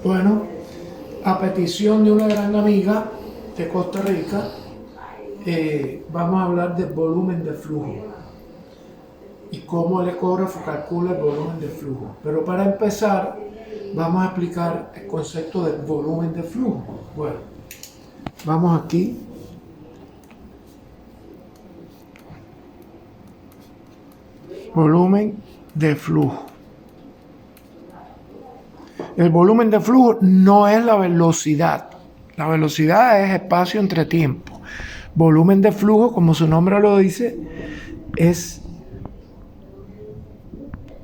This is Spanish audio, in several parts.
Bueno, a petición de una gran amiga de Costa Rica, vamos a hablar del volumen de flujo y cómo el ecógrafo calcula el volumen de flujo. Pero para empezar, vamos a explicar el concepto del volumen de flujo. Bueno, vamos aquí. Volumen de flujo. El volumen de flujo no es la velocidad. La velocidad es espacio entre tiempo. Volumen de flujo, como su nombre lo dice, es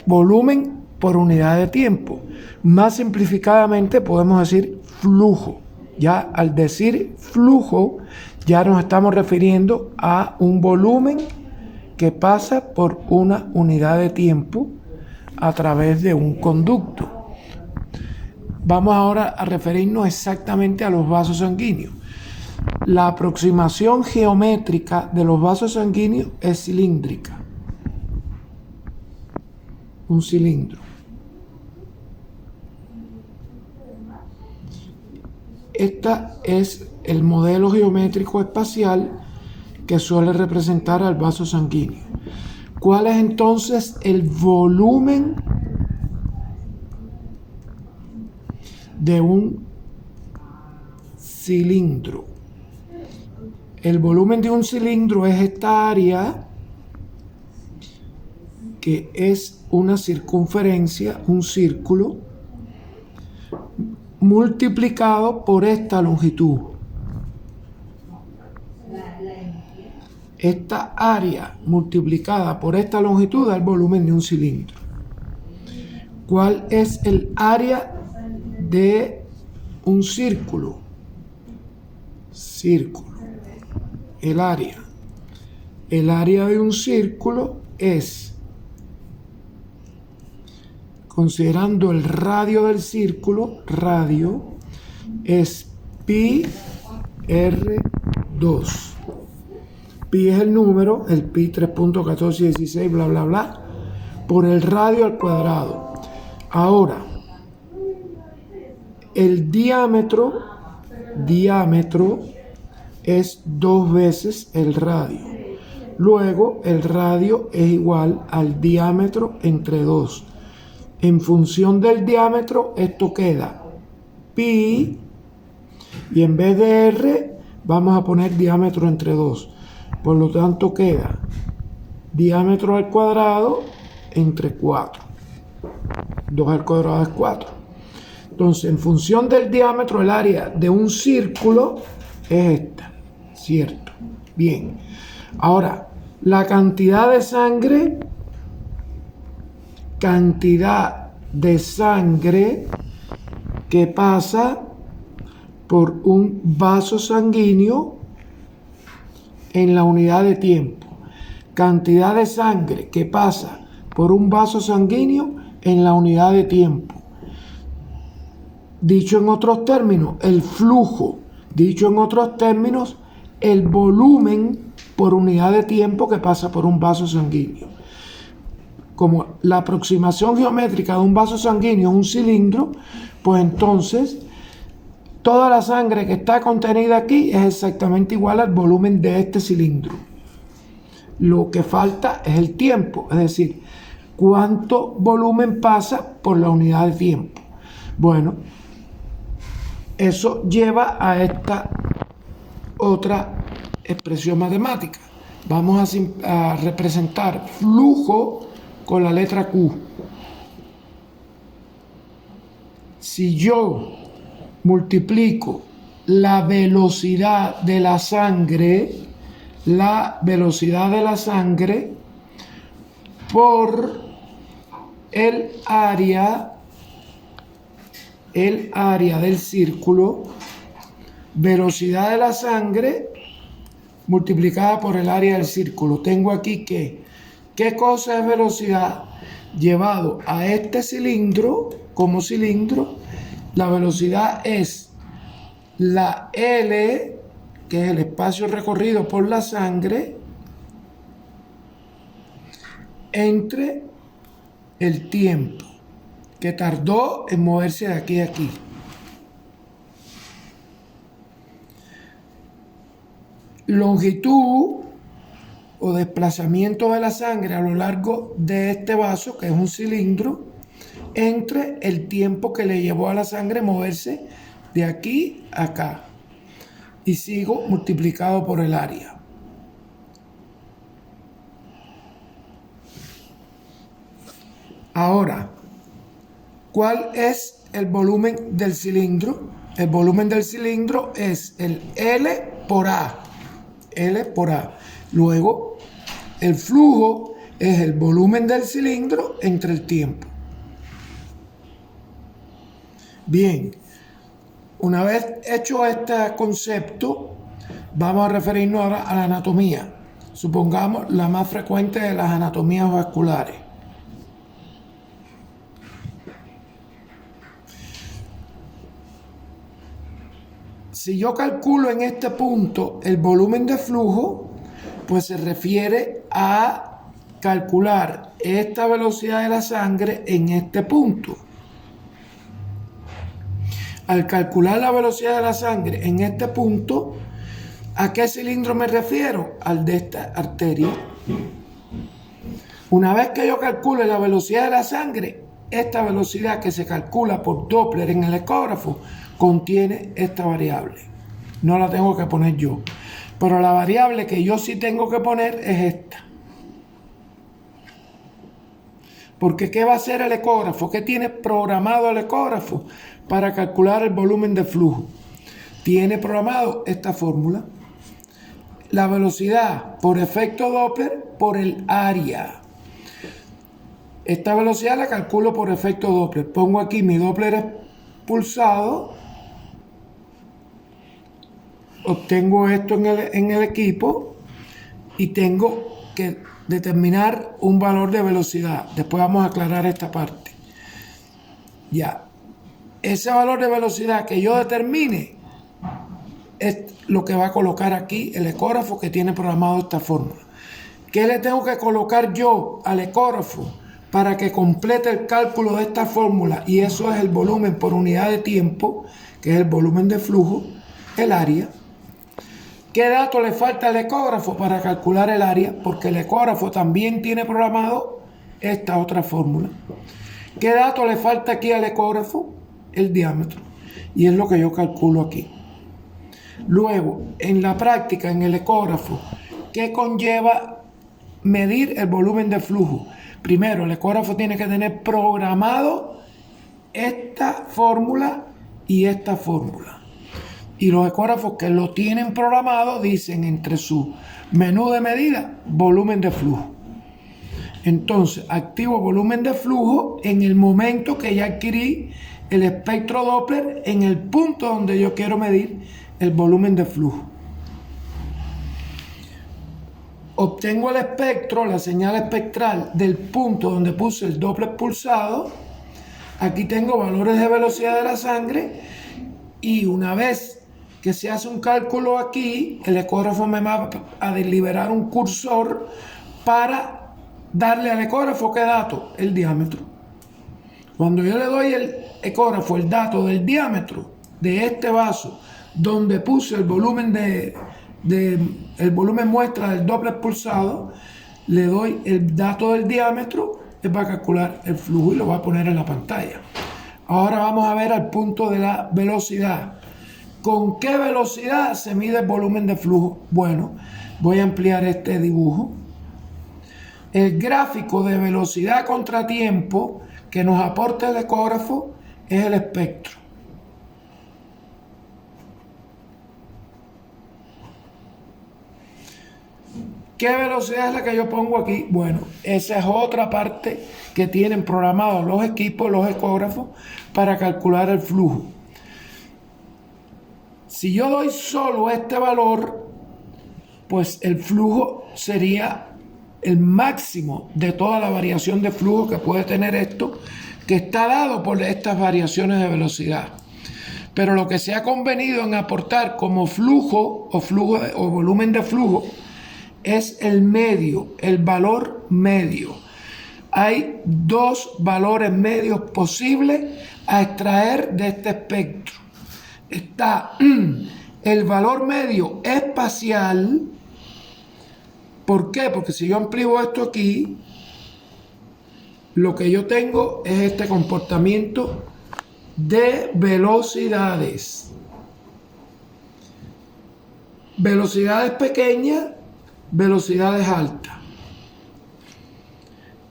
volumen por unidad de tiempo. Más simplificadamente podemos decir flujo. Ya al decir flujo, ya nos estamos refiriendo a un volumen que pasa por una unidad de tiempo a través de un conducto. Vamos ahora a referirnos exactamente a los vasos sanguíneos. La aproximación geométrica de los vasos sanguíneos es cilíndrica. Un cilindro. Este es el modelo geométrico espacial que suele representar al vaso sanguíneo. ¿Cuál es entonces el volumen de un cilindro? El volumen de un cilindro es esta área que es una circunferencia, un círculo, multiplicado por esta longitud. Esta área multiplicada por esta longitud da el volumen de un cilindro. ¿Cuál es el área de un círculo? Círculo. El área. El área de un círculo es, considerando el radio del círculo, radio es pi r2. Pi es el número, el pi 3.1416, bla, bla, bla, por el radio al cuadrado. Ahora, el diámetro es 2 veces el radio. Luego, el radio es igual al diámetro entre 2. En función del diámetro, esto queda pi, y en vez de r, vamos a poner diámetro entre 2. Por lo tanto, queda diámetro al cuadrado entre 4. 2 al cuadrado es 4. Entonces, en función del diámetro, el área de un círculo es esta, ¿cierto? Bien. Ahora, la cantidad de sangre que pasa por un vaso sanguíneo en la unidad de tiempo. Cantidad de sangre que pasa por un vaso sanguíneo en la unidad de tiempo. Dicho en otros términos, el flujo. Dicho en otros términos, el volumen por unidad de tiempo que pasa por un vaso sanguíneo. Como la aproximación geométrica de un vaso sanguíneo es un cilindro, pues entonces toda la sangre que está contenida aquí es exactamente igual al volumen de este cilindro. Lo que falta es el tiempo, es decir, cuánto volumen pasa por la unidad de tiempo. Bueno, eso lleva a esta otra expresión matemática. Vamos a representar flujo con la letra Q. Si yo multiplico la velocidad de la sangre por el área del círculo, velocidad de la sangre multiplicada por el área del círculo. Tengo aquí que, ¿qué cosa es velocidad? Llevado a este cilindro, como cilindro, la velocidad es la L, que es el espacio recorrido por la sangre, entre el tiempo que tardó en moverse de aquí a aquí. longitud o desplazamiento de la sangre a lo largo de este vaso, que es un cilindro, entre el tiempo que le llevó a la sangre moverse de aquí a acá. Y sigo multiplicado por el área. Ahora, ¿cuál es el volumen del cilindro? El volumen del cilindro es el L por A. L por A. Luego, el flujo es el volumen del cilindro entre el tiempo. Bien, una vez hecho este concepto, vamos a referirnos ahora a la anatomía. Supongamos la más frecuente de las anatomías vasculares. Si yo calculo en este punto el volumen de flujo, pues se refiere a calcular esta velocidad de la sangre en este punto. Al calcular la velocidad de la sangre en este punto, ¿a qué cilindro me refiero? Al de esta arteria. Una vez que yo calcule la velocidad de la sangre, esta velocidad que se calcula por Doppler en el ecógrafo contiene esta variable. No la tengo que poner yo. Pero la variable que yo sí tengo que poner es esta. Porque ¿qué va a hacer el ecógrafo? ¿Qué tiene programado el ecógrafo para calcular el volumen de flujo? Tiene programado esta fórmula. La velocidad por efecto Doppler por el área. Esta velocidad la calculo por efecto Doppler. Pongo aquí mi Doppler pulsado. Obtengo esto en el equipo y tengo que determinar un valor de velocidad. Después vamos a aclarar esta parte. Ya. Ese valor de velocidad que yo determine es lo que va a colocar aquí el ecógrafo que tiene programado esta fórmula. ¿Qué le tengo que colocar yo al ecógrafo para que complete el cálculo de esta fórmula? Y eso es el volumen por unidad de tiempo, que es el volumen de flujo, el área. ¿Qué dato le falta al ecógrafo para calcular el área? Porque el ecógrafo también tiene programado esta otra fórmula. ¿Qué dato le falta aquí al ecógrafo? El diámetro. Y es lo que yo calculo aquí. Luego, en la práctica, en el ecógrafo, ¿qué conlleva medir el volumen de flujo? Primero, el ecógrafo tiene que tener programado esta fórmula y esta fórmula. Y los ecógrafos que lo tienen programado dicen entre su menú de medida, volumen de flujo. Entonces, activo volumen de flujo en el momento que ya adquirí el espectro Doppler en el punto donde yo quiero medir el volumen de flujo. Obtengo el espectro, la señal espectral del punto donde puse el Doppler pulsado. Aquí tengo valores de velocidad de la sangre y una vez que se hace un cálculo aquí, el ecógrafo me va a liberar un cursor para darle al ecógrafo ¿qué dato? El diámetro. Cuando yo le doy al ecógrafo el dato del diámetro de este vaso donde puse el volumen el volumen muestra del Doppler pulsado, le doy el dato del diámetro, él va a calcular el flujo y lo va a poner en la pantalla. Ahora vamos a ver al punto de la velocidad. ¿Con qué velocidad se mide el volumen de flujo? Bueno, voy a ampliar este dibujo. El gráfico de velocidad contra tiempo que nos aporta el ecógrafo es el espectro. ¿Qué velocidad es la que yo pongo aquí? Bueno, esa es otra parte que tienen programados los equipos, los ecógrafos, para calcular el flujo. Si yo doy solo este valor, pues el flujo sería el máximo de toda la variación de flujo que puede tener esto, que está dado por estas variaciones de velocidad. Pero lo que se ha convenido en aportar como flujo o volumen de flujo es el medio, el valor medio. Hay dos valores medios posibles a extraer de este espectro. Está El valor medio espacial, ¿por qué? Porque si yo amplío esto aquí, lo que yo tengo es este comportamiento de velocidades. Velocidades pequeñas, velocidades altas.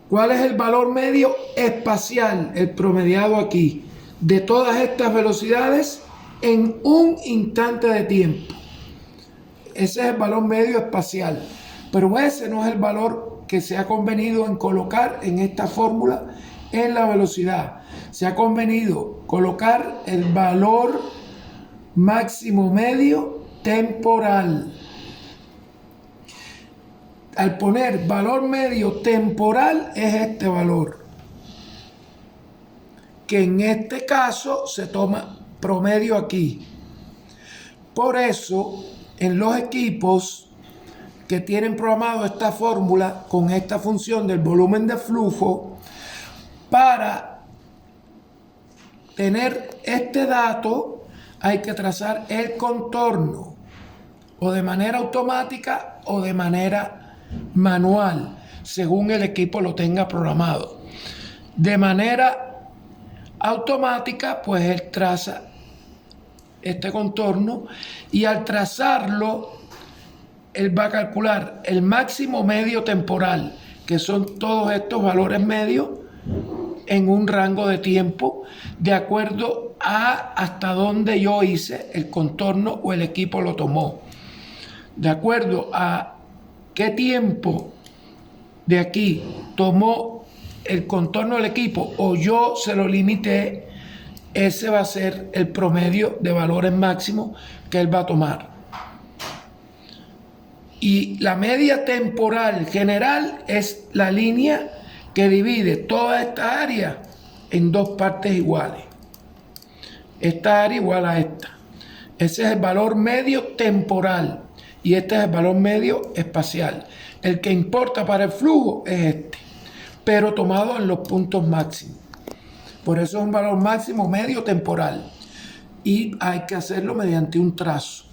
¿Cuál es el valor medio espacial, el promediado aquí, de todas estas velocidades en un instante de tiempo? Ese es el valor medio espacial, pero ese no es el valor que se ha convenido en colocar en esta fórmula en la velocidad. Se ha convenido colocar el valor máximo medio temporal. Al poner valor medio temporal es este valor, que en este caso se toma promedio aquí. Por eso, en los equipos que tienen programado esta fórmula con esta función del volumen de flujo, para tener este dato hay que trazar el contorno, o de manera automática o de manera manual, según el equipo lo tenga programado. De manera automática, pues él traza este contorno y al trazarlo, él va a calcular el máximo medio temporal, que son todos estos valores medios en un rango de tiempo, de acuerdo a hasta dónde yo hice el contorno o el equipo lo tomó. De acuerdo a qué tiempo de aquí tomó el contorno del equipo o yo se lo limité, ese va a ser el promedio de valores máximos que él va a tomar. Y la media temporal general es la línea que divide toda esta área en dos partes iguales. Esta área igual a esta. Ese es el valor medio temporal y este es el valor medio espacial. El que importa para el flujo es este, pero tomado en los puntos máximos. Por eso es un valor máximo medio temporal y hay que hacerlo mediante un trazo,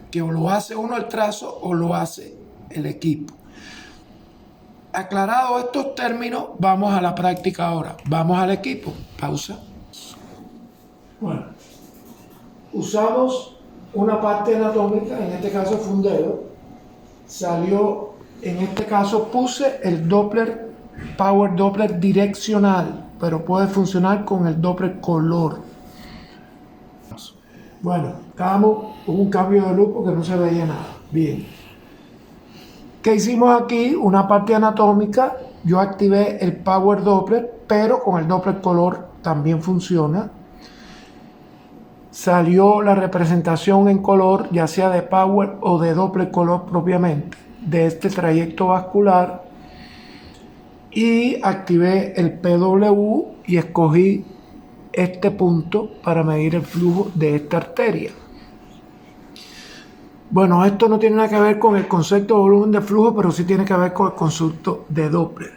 que o lo hace uno el trazo o lo hace el equipo. Aclarados estos términos, vamos a la práctica ahora. Vamos al equipo. Pausa. Bueno, usamos una parte anatómica, en este caso fue un dedo. Salió, en este caso puse el Doppler, Power Doppler direccional, pero puede funcionar con el Doppler color. Bueno, hubo un cambio de luz porque no se veía nada. Bien. ¿Qué hicimos aquí? Una parte anatómica. Yo activé el Power Doppler, pero con el Doppler color también funciona. Salió la representación en color, ya sea de Power o de Doppler color propiamente, de este trayecto vascular. Y activé el PW y escogí este punto para medir el flujo de esta arteria. Bueno, esto no tiene nada que ver con el concepto de volumen de flujo, pero sí tiene que ver con el concepto de Doppler.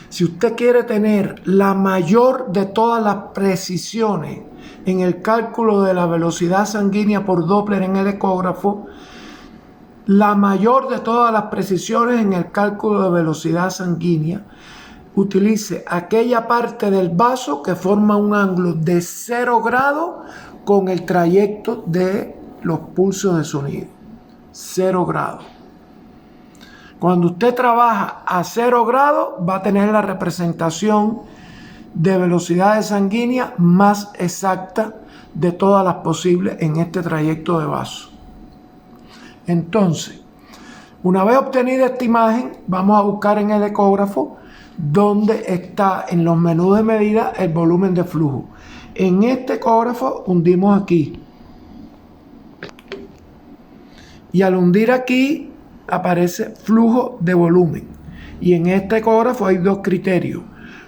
Si usted quiere tener la mayor de todas las precisiones en el cálculo de la velocidad sanguínea por Doppler en el ecógrafo, la mayor de todas las precisiones en el cálculo de velocidad sanguínea, utilice aquella parte del vaso que forma un ángulo de 0 grados con el trayecto de los pulsos de sonido. 0 grados. Cuando usted trabaja a 0 grados, va a tener la representación de velocidades sanguíneas más exacta de todas las posibles en este trayecto de vaso. Entonces, una vez obtenida esta imagen, vamos a buscar en el ecógrafo donde está en los menús de medida el volumen de flujo. En este ecógrafo hundimos aquí. Y al hundir aquí aparece flujo de volumen. Y en este ecógrafo hay dos criterios: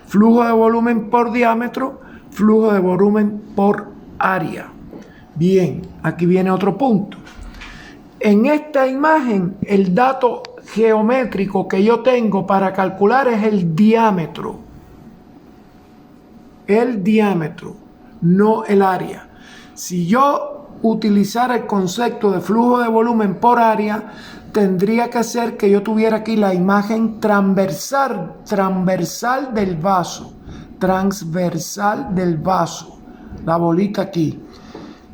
flujo de volumen por diámetro, flujo de volumen por área. Bien, aquí viene otro punto. En esta imagen, el dato geométrico que yo tengo para calcular es el diámetro. El diámetro, no el área. Si yo utilizar el concepto de flujo de volumen por área, tendría que ser que yo tuviera aquí la imagen transversal del vaso, la bolita aquí.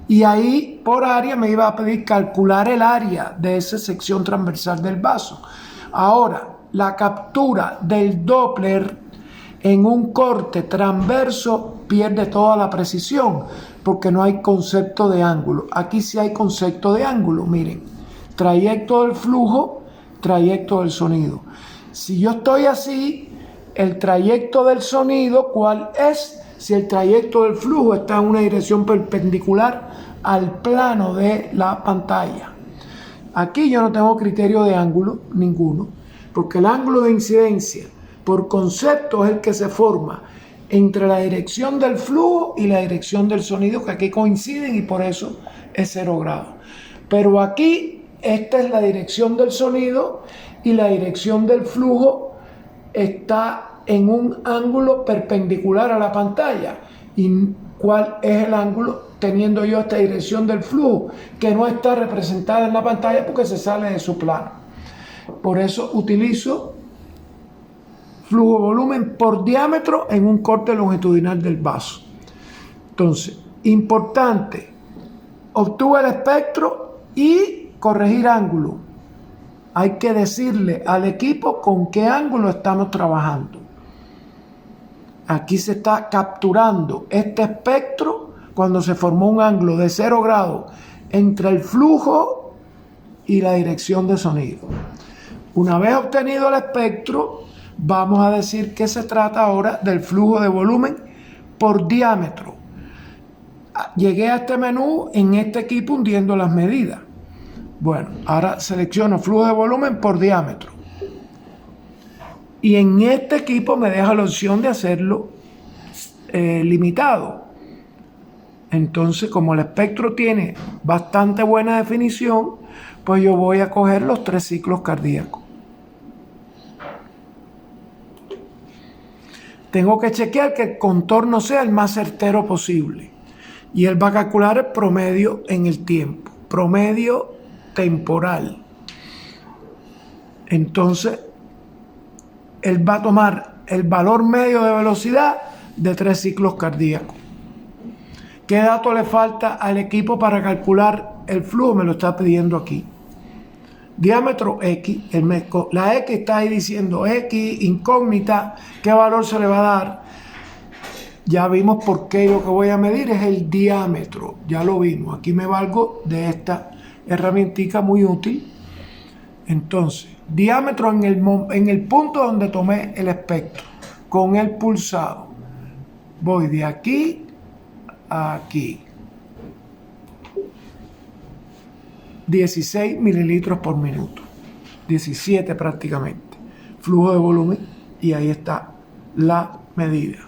Y ahí por área me iba a pedir calcular el área de esa sección transversal del vaso. Ahora, la captura del Doppler en un corte transverso pierde toda la precisión porque no hay concepto de ángulo. Aquí sí hay concepto de ángulo, miren. Trayecto del flujo, trayecto del sonido. Si yo estoy así, el trayecto del sonido, ¿cuál es? Si el trayecto del flujo está en una dirección perpendicular al plano de la pantalla. Aquí yo no tengo criterio de ángulo ninguno, porque el ángulo de incidencia por concepto es el que se forma entre la dirección del flujo y la dirección del sonido, que aquí coinciden y por eso es 0 grados. Pero aquí esta es la dirección del sonido y la dirección del flujo está en un ángulo perpendicular a la pantalla. ¿Y cuál es el ángulo teniendo yo esta dirección del flujo? Que no está representada en la pantalla porque se sale de su plano. Por eso utilizo flujo volumen por diámetro en un corte longitudinal del vaso. Entonces, importante, obtuve el espectro y corregir ángulo. Hay que decirle al equipo con qué ángulo estamos trabajando. Aquí se está capturando este espectro cuando se formó un ángulo de 0 grados entre el flujo y la dirección de sonido. Una vez obtenido el espectro, vamos a decir que se trata ahora del flujo de volumen por diámetro. Llegué a este menú en este equipo hundiendo las medidas. Bueno, ahora selecciono flujo de volumen por diámetro. Y en este equipo me deja la opción de hacerlo limitado. Entonces, como el espectro tiene bastante buena definición, pues yo voy a coger los 3 ciclos cardíacos. Tengo que chequear que el contorno sea el más certero posible. Y él va a calcular el promedio en el tiempo, promedio temporal. Entonces, él va a tomar el valor medio de velocidad de 3 ciclos cardíacos. ¿Qué dato le falta al equipo para calcular el flujo? Me lo está pidiendo aquí. Diámetro X, la X está ahí diciendo X, incógnita, ¿qué valor se le va a dar? Ya vimos por qué lo que voy a medir es el diámetro, ya lo vimos. Aquí me valgo de esta herramientica muy útil. Entonces, diámetro en el punto donde tomé el espectro, con el pulsado. Voy de aquí a aquí. 16 mililitros por minuto, 17 prácticamente, flujo de volumen, y ahí está la medida.